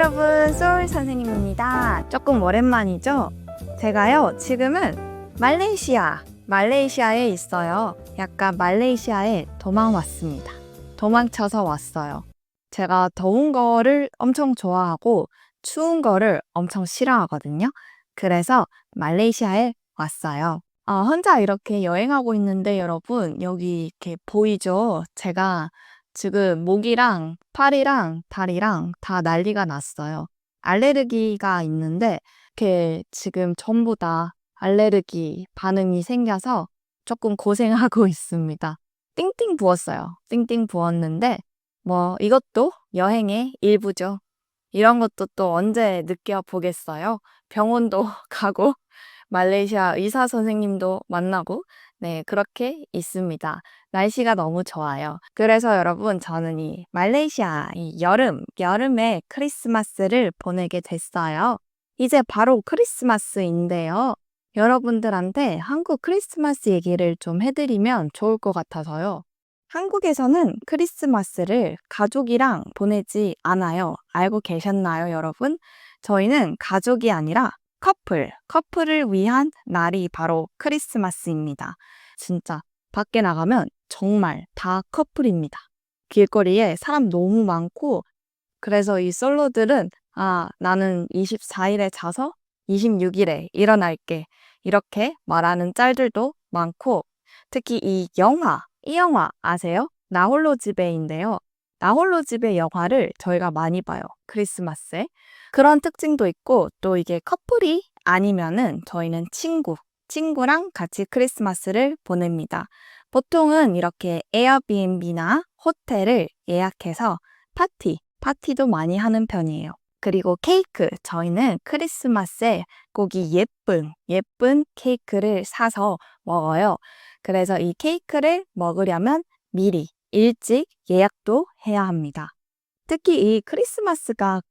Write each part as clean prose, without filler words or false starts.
여러분, 소울 선생님입니다. 조금 오랜만이죠? 제가요, 지금은 말레이시아에 있어요. 약간 말레이시아에 도망 왔습니다. 도망쳐서 왔어요. 제가 더운 거를 엄청 좋아하고 추운 거를 엄청 싫어하거든요. 그래서 말레이시아에 왔어요. 혼자 이렇게 여행하고 있는데 여러분, 여기 이렇게 보이죠? 제가 지금 목이랑 팔이랑 다리랑 다 난리가 났어요. 알레르기가 있는데 이렇게 지금 전부 다 알레르기 반응이 생겨서 조금 고생하고 있습니다. 띵띵 부었어요. 띵띵 부었는데 뭐 이것도 여행의 일부죠. 이런 것도 또 언제 느껴보겠어요? 병원도 가고 말레이시아 의사 선생님도 만나고 네, 그렇게 있습니다. 날씨가 너무 좋아요. 그래서 여러분, 저는 이 말레이시아 이 여름에 크리스마스를 보내게 됐어요. 이제 바로 크리스마스인데요. 여러분들한테 한국 크리스마스 얘기를 좀 해드리면 좋을 것 같아서요. 한국에서는 크리스마스를 가족이랑 보내지 않아요. 알고 계셨나요, 여러분? 저희는 가족이 아니라 커플을 위한 날이 바로 크리스마스입니다. 진짜 밖에 나가면 정말 다 커플입니다. 길거리에 사람 너무 많고 그래서 이 솔로들은 나는 24일에 자서 26일에 일어날게 이렇게 말하는 짤들도 많고 특히 이 영화 아세요? 나 홀로 집에인데요. 나 홀로 집에 영화를 저희가 많이 봐요. 크리스마스에. 그런 특징도 있고 또 이게 커플이 아니면은 저희는 친구랑 같이 크리스마스를 보냅니다. 보통은 이렇게 에어비앤비나 호텔을 예약해서 파티도 많이 하는 편이에요. 그리고 케이크, 저희는 크리스마스에 꼭 이 예쁜 케이크를 사서 먹어요. 그래서 이 케이크를 먹으려면 미리 일찍 예약도 해야 합니다. 특히 이 크리스마스가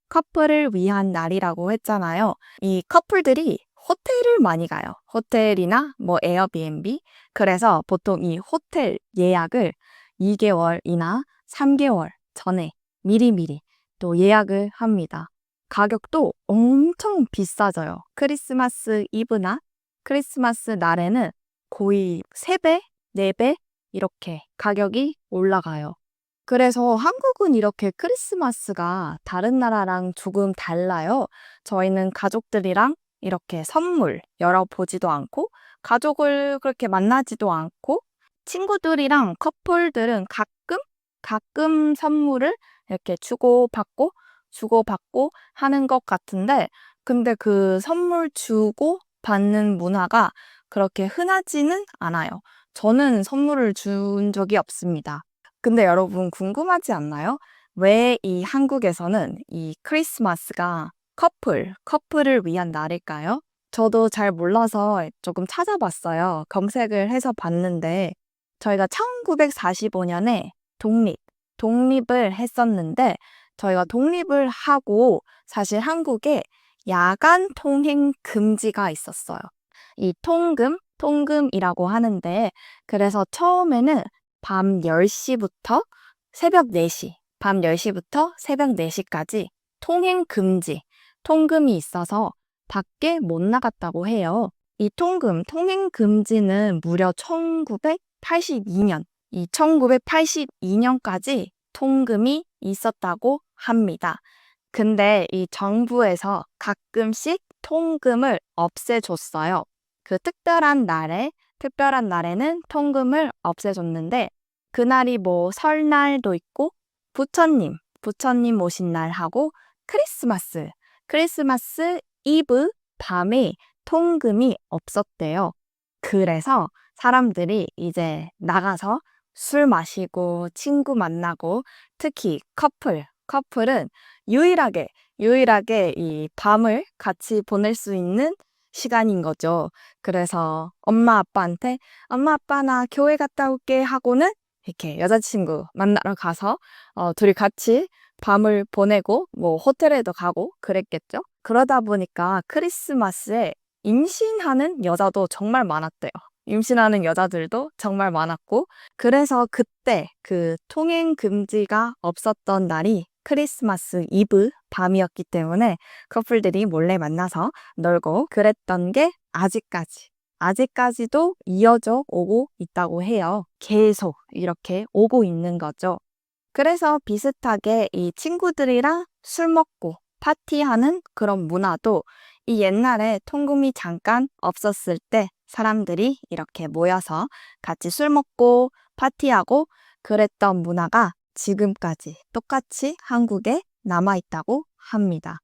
커플을 위한 날이라고 했잖아요. 이 커플들이 호텔을 많이 가요. 호텔이나 뭐 에어비앤비. 그래서 보통 이 호텔 예약을 2개월이나 3개월 전에 미리미리 또 예약을 합니다. 가격도 엄청 비싸져요. 크리스마스 이브나 크리스마스 날에는 거의 3배, 4배 이렇게 가격이 올라가요. 그래서 한국은 이렇게 크리스마스가 다른 나라랑 조금 달라요. 저희는 가족들이랑 이렇게 선물 열어보지도 않고 가족을 그렇게 만나지도 않고 친구들이랑 커플들은 가끔 선물을 이렇게 주고받고 하는 것 같은데 근데 그 선물 주고 받는 문화가 그렇게 흔하지는 않아요. 저는 선물을 준 적이 없습니다. 근데 여러분 궁금하지 않나요? 왜 이 한국에서는 이 크리스마스가 커플을 위한 날일까요? 저도 잘 몰라서 조금 찾아봤어요. 검색을 해서 봤는데 저희가 1945년에 독립을 했었는데 저희가 독립을 하고 사실 한국에 야간 통행 금지가 있었어요. 이 통금이라고 하는데 그래서 처음에는 밤 10시부터 새벽 4시, 밤 10시부터 새벽 4시까지 통금이 있어서 밖에 못 나갔다고 해요. 이 통행 금지는 무려 1982년까지 통금이 있었다고 합니다. 근데 이 정부에서 가끔씩 통금을 없애줬어요. 그 특별한 날에는 통금을 없애줬는데 그날이 뭐 설날도 있고 부처님 오신 날하고 크리스마스 이브 밤에 통금이 없었대요. 그래서 사람들이 이제 나가서 술 마시고 친구 만나고 특히 커플은 유일하게 이 밤을 같이 보낼 수 있는 시간인 거죠. 그래서 엄마 아빠한테 엄마 아빠 나 교회 갔다 올게 하고는 이렇게 여자친구 만나러 가서 둘이 같이 밤을 보내고 뭐 호텔에도 가고 그랬겠죠. 그러다 보니까 크리스마스에 임신하는 여자도 정말 많았대요. 임신하는 여자들도 정말 많았고 그래서 그때 그 통행 금지가 없었던 날이 크리스마스 이브 밤이었기 때문에 커플들이 몰래 만나서 놀고 그랬던 게 아직까지도 이어져 오고 있다고 해요. 계속 이렇게 오고 있는 거죠. 그래서 비슷하게 이 친구들이랑 술 먹고 파티하는 그런 문화도 이 옛날에 통금이 잠깐 없었을 때 사람들이 이렇게 모여서 같이 술 먹고 파티하고 그랬던 문화가 지금까지 똑같이 한국에 남아있다고 합니다.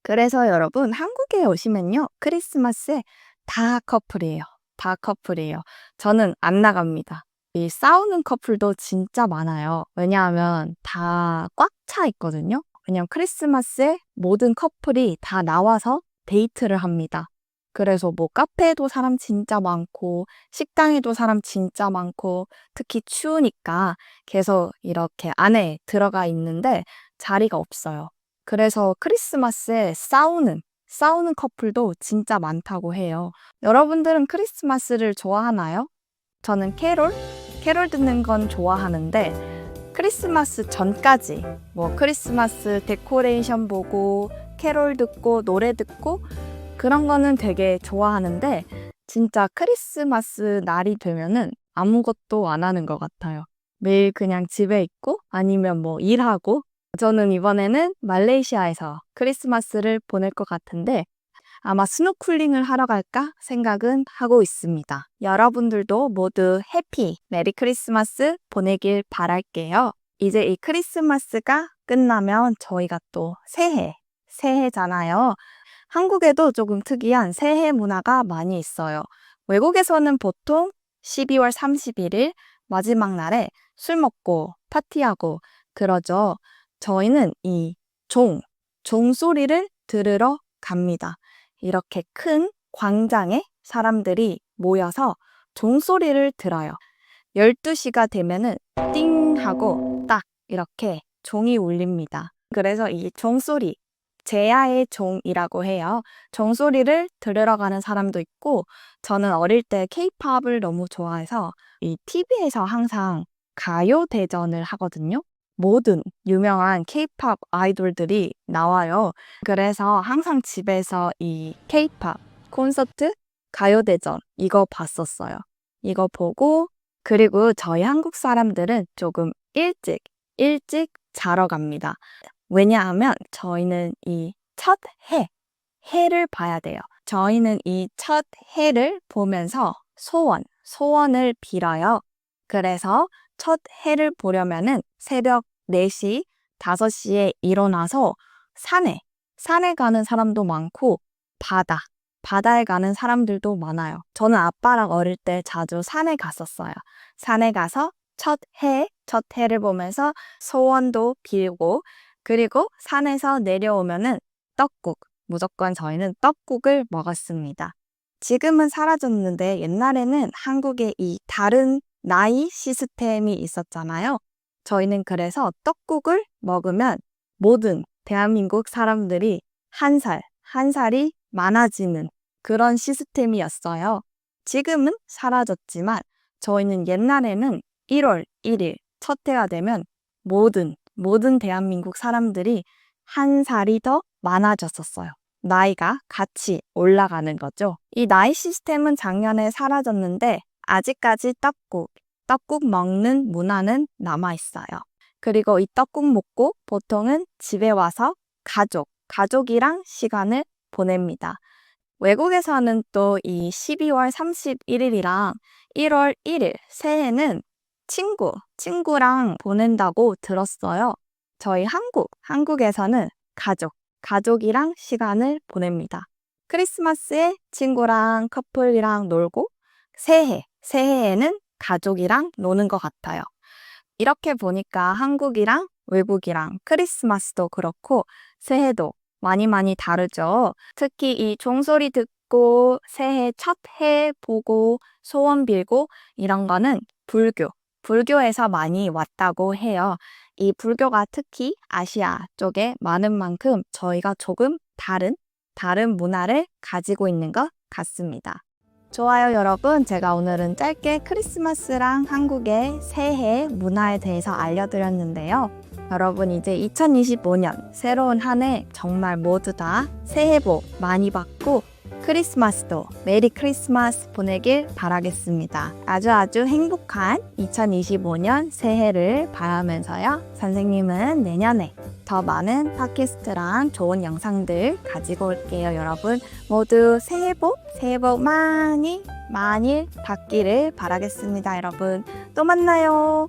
그래서 여러분 한국에 오시면요. 크리스마스에 다 커플이에요. 다 커플이에요. 저는 안 나갑니다. 이 싸우는 커플도 진짜 많아요. 왜냐하면 다 꽉 차 있거든요. 왜냐면 크리스마스에 모든 커플이 다 나와서 데이트를 합니다. 그래서 뭐 카페에도 사람 진짜 많고 식당에도 사람 진짜 많고 특히 추우니까 계속 이렇게 안에 들어가 있는데 자리가 없어요. 그래서 크리스마스에 싸우는 커플도 진짜 많다고 해요. 여러분들은 크리스마스를 좋아하나요? 저는 캐롤 듣는 건 좋아하는데 크리스마스 전까지 뭐 크리스마스 데코레이션 보고 캐롤 듣고 노래 듣고 그런 거는 되게 좋아하는데 진짜 크리스마스 날이 되면은 아무것도 안 하는 것 같아요. 매일 그냥 집에 있고 아니면 뭐 일하고 저는 이번에는 말레이시아에서 크리스마스를 보낼 것 같은데 아마 스노클링을 하러 갈까 생각은 하고 있습니다. 여러분들도 모두 해피 메리 크리스마스 보내길 바랄게요. 이제 이 크리스마스가 끝나면 저희가 또 새해잖아요. 한국에도 조금 특이한 새해 문화가 많이 있어요. 외국에서는 보통 12월 31일 마지막 날에 술 먹고 파티하고 그러죠. 저희는 이 종소리를 들으러 갑니다. 이렇게 큰 광장에 사람들이 모여서 종소리를 들어요. 12시가 되면은 띵 하고 딱 이렇게 종이 울립니다. 그래서 이 종소리, 제야의 종이라고 해요. 종소리를 들으러 가는 사람도 있고 저는 어릴 때 케이팝을 너무 좋아해서 이 TV에서 항상 가요대전을 하거든요. 모든 유명한 케이팝 아이돌들이 나와요. 그래서 항상 집에서 이 케이팝 콘서트 가요대전 이거 봤었어요. 이거 보고 그리고 저희 한국 사람들은 조금 일찍 자러 갑니다. 왜냐하면 저희는 이 첫 해를 봐야 돼요. 저희는 이 첫 해를 보면서 소원을 빌어요. 그래서 첫 해를 보려면은 새벽 4시, 5시에 일어나서 산에 가는 사람도 많고 바다에 가는 사람들도 많아요. 저는 아빠랑 어릴 때 자주 산에 갔었어요. 산에 가서 첫 해를 보면서 소원도 빌고 그리고 산에서 내려오면은 무조건 저희는 떡국을 먹었습니다. 지금은 사라졌는데 옛날에는 한국에 이 다른 나이 시스템이 있었잖아요. 저희는 그래서 떡국을 먹으면 모든 대한민국 사람들이 한 살이 많아지는 그런 시스템이었어요. 지금은 사라졌지만 저희는 옛날에는 1월 1일 첫 해가 되면 모든 대한민국 사람들이 한 살이 더 많아졌었어요. 나이가 같이 올라가는 거죠. 이 나이 시스템은 작년에 사라졌는데 아직까지 떡국 먹는 문화는 남아있어요. 그리고 이 떡국 먹고 보통은 집에 와서 가족이랑 시간을 보냅니다. 외국에서는 또 이 12월 31일이랑 1월 1일 새해는 친구랑 보낸다고 들었어요. 저희 한국에서는 가족이랑 시간을 보냅니다. 크리스마스에 친구랑 커플이랑 놀고 새해에는 가족이랑 노는 것 같아요. 이렇게 보니까 한국이랑 외국이랑 크리스마스도 그렇고 새해도 많이 다르죠. 특히 이 종소리 듣고 새해 첫 해 보고 소원 빌고 이런 거는 불교에서 많이 왔다고 해요. 이 불교가 특히 아시아 쪽에 많은 만큼 저희가 조금 다른 문화를 가지고 있는 것 같습니다. 좋아요, 여러분. 제가 오늘은 짧게 크리스마스랑 한국의 새해 문화에 대해서 알려드렸는데요. 여러분 이제 2025년 새로운 한 해 정말 모두 다 새해 복 많이 받고 크리스마스도 메리 크리스마스 보내길 바라겠습니다. 아주 행복한 2025년 새해를 바라면서요. 선생님은 내년에 더 많은 팟캐스트랑 좋은 영상들 가지고 올게요. 여러분 모두 새해 복 많이 받기를 바라겠습니다. 여러분 또 만나요.